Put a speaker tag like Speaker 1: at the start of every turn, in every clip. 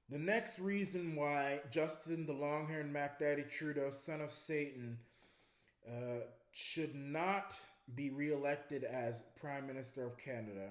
Speaker 1: The next reason why Justin, the long-haired Mac Daddy Trudeau, son of Satan, should not be reelected as Prime Minister of Canada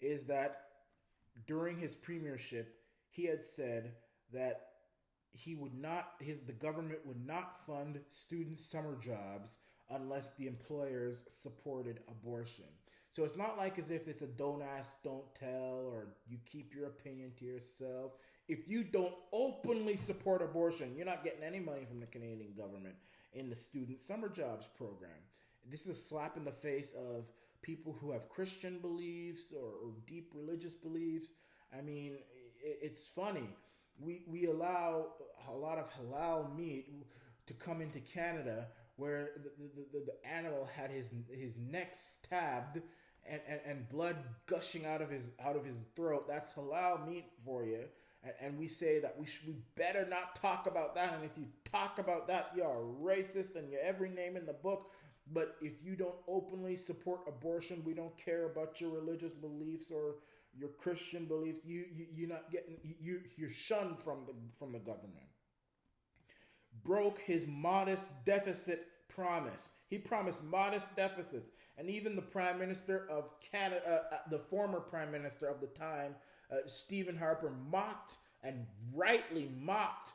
Speaker 1: is that during his premiership, he had said that he would not his the government would not fund student summer jobs unless the employers supported abortion. So it's not like as if it's a don't ask, don't tell, or you keep your opinion to yourself. If you don't openly support abortion, you're not getting any money from the Canadian government in the student summer jobs program. This is a slap in the face of people who have Christian beliefs or deep religious beliefs. I mean, it's funny. We allow a lot of halal meat to come into Canada where the animal had his neck stabbed and blood gushing out of his throat. That's halal meat for you. And we say that we better not talk about that. And if you talk about that, you're a racist and you're every name in the book. But if you don't openly support abortion, we don't care about your religious beliefs or your Christian beliefs. You're not getting you're shunned from the government. Broke his modest deficit promise. He promised modest deficits, and even the Prime Minister of Canada, the former Prime Minister of the time, Stephen Harper, mocked and rightly mocked,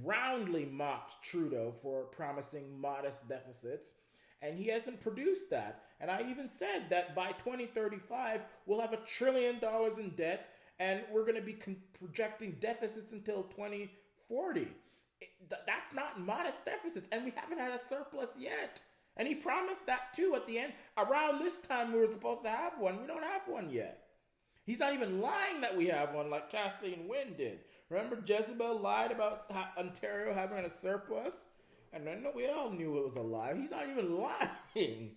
Speaker 1: roundly mocked Trudeau for promising modest deficits. And he hasn't produced that. And I even said that by 2035, we'll have $1 trillion in debt, and we're going to be projecting deficits until 2040. That's not modest deficits, and we haven't had a surplus yet. And he promised that too at the end. Around this time, we were supposed to have one. We don't have one yet. He's not even lying that we have one like Kathleen Wynne did. Remember Jezebel lied about Ontario having a surplus? And then we all knew it was a lie. He's not even lying.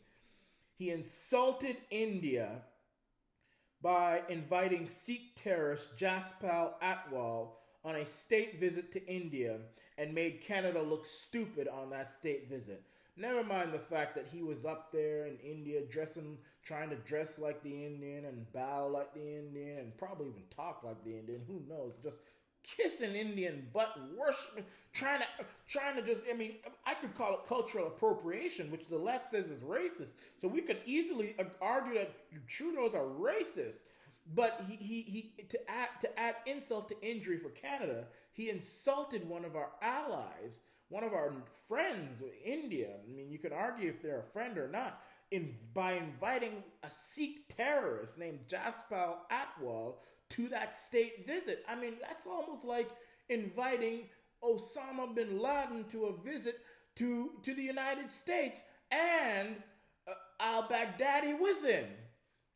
Speaker 1: He insulted India by inviting Sikh terrorist Jaspal Atwal on a state visit to India and made Canada look stupid on that state visit. Never mind the fact that he was up there in India trying to dress like the Indian and bow like the Indian and probably even talk like the Indian. Who knows? Just kissing Indian butt, worshiping, trying to just. I mean, I could call it cultural appropriation, which the left says is racist. So we could easily argue that Trudeau's a racist. But he to add insult to injury for Canada, he insulted one of our allies, one of our friends, India. I mean, you can argue if they're a friend or not, by inviting a Sikh terrorist named Jaspal Atwal to that state visit. I mean, that's almost like inviting Osama bin Laden to a visit to the United States and al-Baghdadi with him.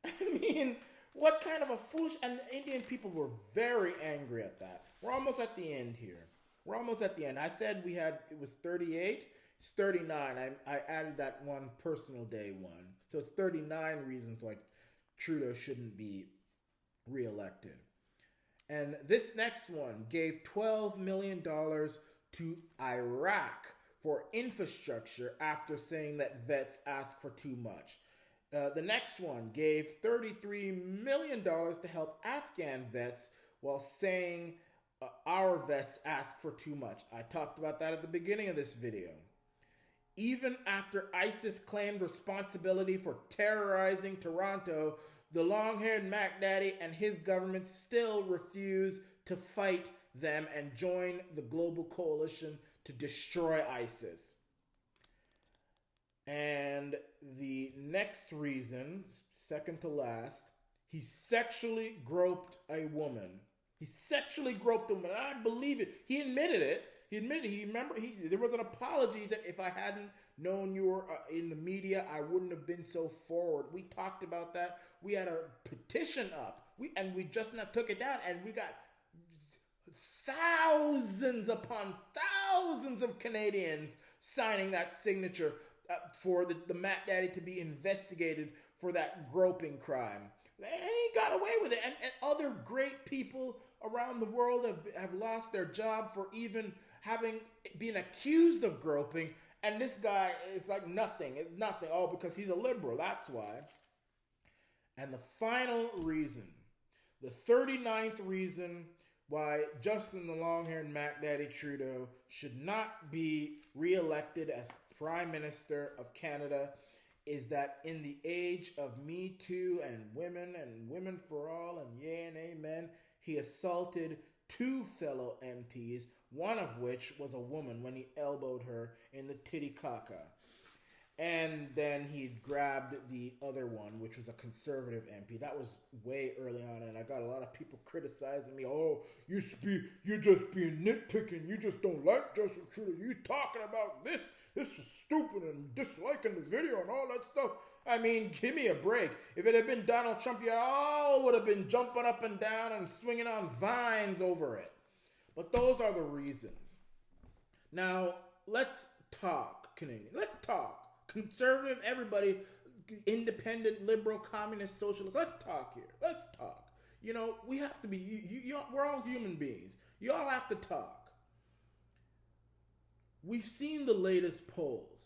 Speaker 1: I mean, what kind of a foolish... And the Indian people were very angry at that. We're almost at the end here. We're almost at the end. I said it was 38. It's 39. I added that one personal day one. So it's 39 reasons why Trudeau shouldn't be reelected. And this next one gave $12 million to Iraq for infrastructure after saying that vets ask for too much. The next one gave $33 million to help Afghan vets while saying our vets ask for too much. I talked about that at the beginning of this video. Even after ISIS claimed responsibility for terrorizing Toronto, the long-haired Mac Daddy and his government still refuse to fight them and join the global coalition to destroy ISIS. And the next reason, second to last, he sexually groped a woman. He sexually groped a woman. I believe it. He admitted it. There was an apology. He said, if I hadn't known you were in the media, I wouldn't have been so forward. We talked about that. We had a petition up. We just now took it down, and we got thousands upon thousands of Canadians signing that signature for the Mac Daddy to be investigated for that groping crime. And he got away with it. And other great people around the world have lost their job for even having been accused of groping. And this guy is like nothing. It's nothing. Oh, because he's a liberal. That's why. And the final reason, the 39th reason, why Justin the long-haired Mac Daddy Trudeau should not be re-elected as Prime Minister of Canada is that in the age of Me Too and Women for All and yay and amen, he assaulted two fellow MPs, one of which was a woman when he elbowed her in the titicaca. And then he grabbed the other one, which was a conservative MP. That was way early on, and I got a lot of people criticizing me. Oh, you're just being nitpicking. You just don't like Justin Trudeau. You talking about this. This is stupid and disliking the video and all that stuff. I mean, give me a break. If it had been Donald Trump, you all would have been jumping up and down and swinging on vines over it. But those are the reasons. Now, let's talk, Canadian. Let's talk. Conservative, everybody, independent, liberal, communist, socialist. Let's talk here. Let's talk. You know, we have to be, we're all human beings. You all have to talk. We've seen the latest polls,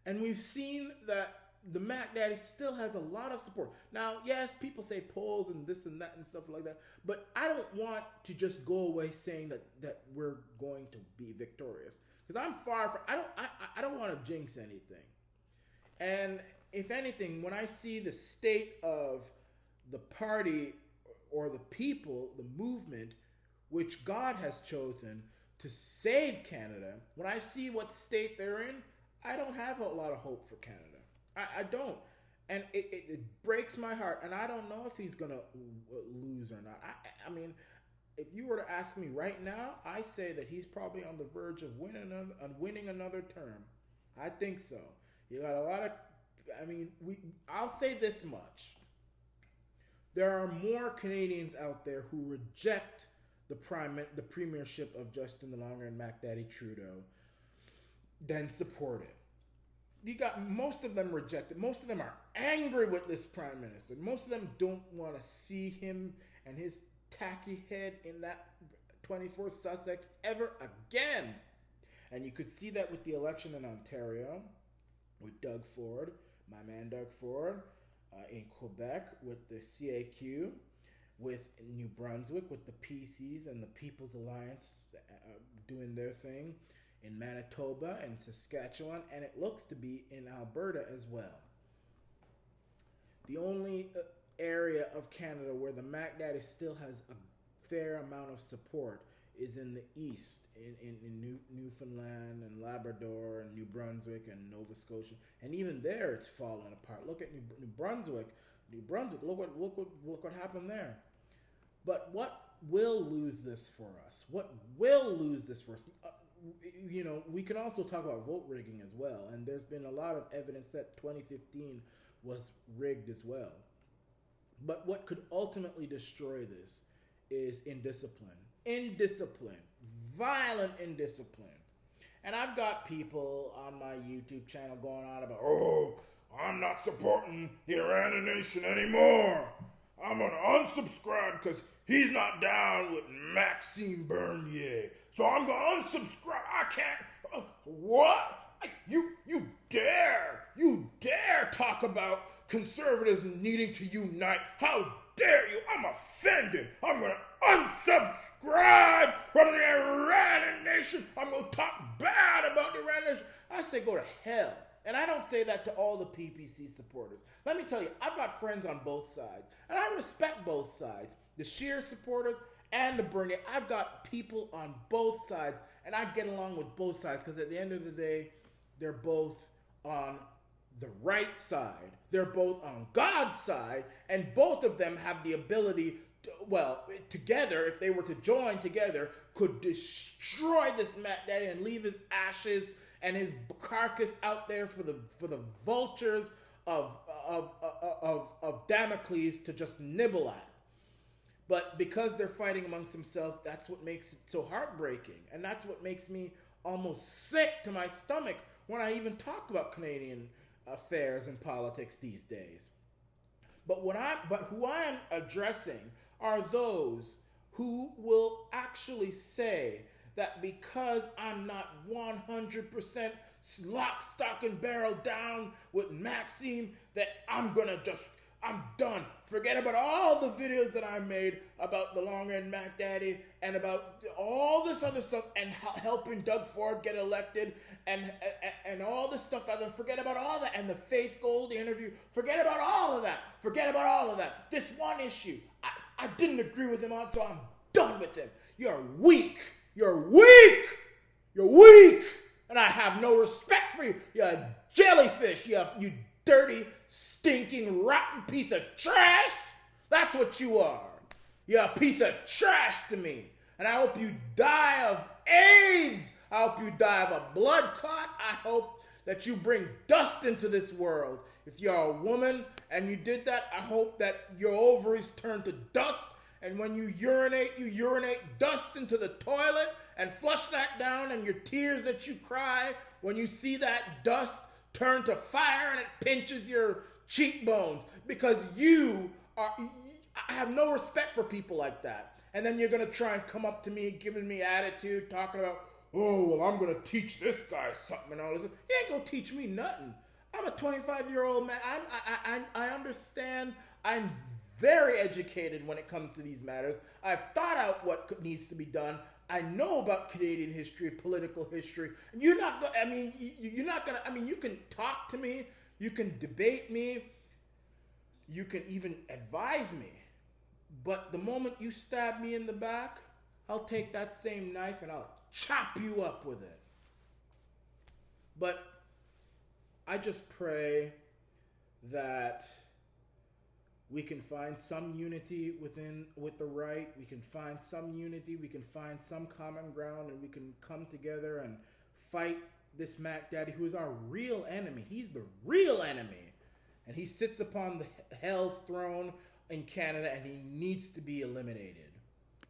Speaker 1: and we've seen that the Mac Daddy still has a lot of support. Now, yes, people say polls and this and that and stuff like that, but I don't want to just go away saying that we're going to be victorious, because I'm far from. I don't want to jinx anything. And if anything, when I see the state of the party or the people, the movement, which God has chosen to save Canada, when I see what state they're in, I don't have a lot of hope for Canada. I don't. And it breaks my heart. And I don't know if he's going to lose or not. I mean, if you were to ask me right now, I say that he's probably on the verge of winning another term. I think so. You got a lot of, I'll say this much. There are more Canadians out there who reject the premiership of Justin the Longer and Mac Daddy Trudeau than support it. You got most of them reject it. Most of them are angry with this prime minister. Most of them don't want to see him and his tacky head in that 24 Sussex ever again. And you could see that with the election in Ontario, with Doug Ford, my man Doug Ford, in Quebec, with the CAQ, with New Brunswick, with the PCs and the People's Alliance doing their thing, in Manitoba and Saskatchewan, and it looks to be in Alberta as well. The only area of Canada where the Mac Daddy still has a fair amount of support is in the east, in Newfoundland and Labrador and New Brunswick and Nova Scotia, and even there it's falling apart. Look at New Brunswick. Look what happened there. But what will lose this for us? What will lose this for us? We can also talk about vote rigging as well, and there's been a lot of evidence that 2015 was rigged as well. But what could ultimately destroy this is indiscipline. Violent indiscipline. And I've got people on my YouTube channel going on about, I'm not supporting the Iranian nation anymore. I'm going to unsubscribe because he's not down with Maxime Bernier. So I'm going to unsubscribe. I can't. What? You dare talk about conservatives needing to unite. How dare you? I'm offended. I'm going to unsubscribe from the Iranian nation. I'm going to talk bad about the Iranian nation. I say go to hell. And I don't say that to all the PPC supporters. Let me tell you, I've got friends on both sides. And I respect both sides. The Scheer supporters and the Bernier. I've got people on both sides. And I get along with both sides. Because at the end of the day, they're both on the right side. They're both on God's side. And both of them have the ability to, together, if they were to join together, could destroy this Mac Daddy and leave his ashes and his carcass out there for the vultures of Damocles to just nibble at. But because they're fighting amongst themselves, that's what makes it so heartbreaking. And that's what makes me almost sick to my stomach when I even talk about Canadian affairs and politics these days. But who I am addressing are those who will actually say that because I'm not 100% lock, stock, and barrel down with Maxime, that I'm going to just I'm done. Forget about all the videos that I made about the long-haired Mac Daddy and about all this other stuff and helping Doug Ford get elected and all this stuff. Forget about all that and the Faith Gold interview. Forget about all of that. Forget about all of that. This one issue, I didn't agree with him on, so I'm done with him. You're weak. You're weak. You're weak. And I have no respect for you. You're a jellyfish. You dirty, stinking, rotten piece of trash. That's what you are. You're a piece of trash to me. And I hope you die of AIDS. I hope you die of a blood clot. I hope that you bring dust into this world. If you're a woman and you did that, I hope that your ovaries turn to dust. And when you urinate dust into the toilet and flush that down, and your tears that you cry when you see that dust turn to fire and it pinches your cheekbones, because I have no respect for people like that. And then you're going to try and come up to me giving me attitude, talking about, oh, well, I'm going to teach this guy something and all this. You ain't going to teach me nothing. I'm a 25-year-old man. I understand. I'm very educated when it comes to these matters. I've thought out what needs to be done. I know about Canadian history, political history. You're not going. You're not going to. You can talk to me. You can debate me. You can even advise me. But the moment you stab me in the back, I'll take that same knife and I'll chop you up with it. But I just pray that we can find some unity with the right. We can find some unity. We can find some common ground, and we can come together and fight this Mac Daddy, who is our real enemy. He's the real enemy, and he sits upon the hell's throne in Canada, and he needs to be eliminated.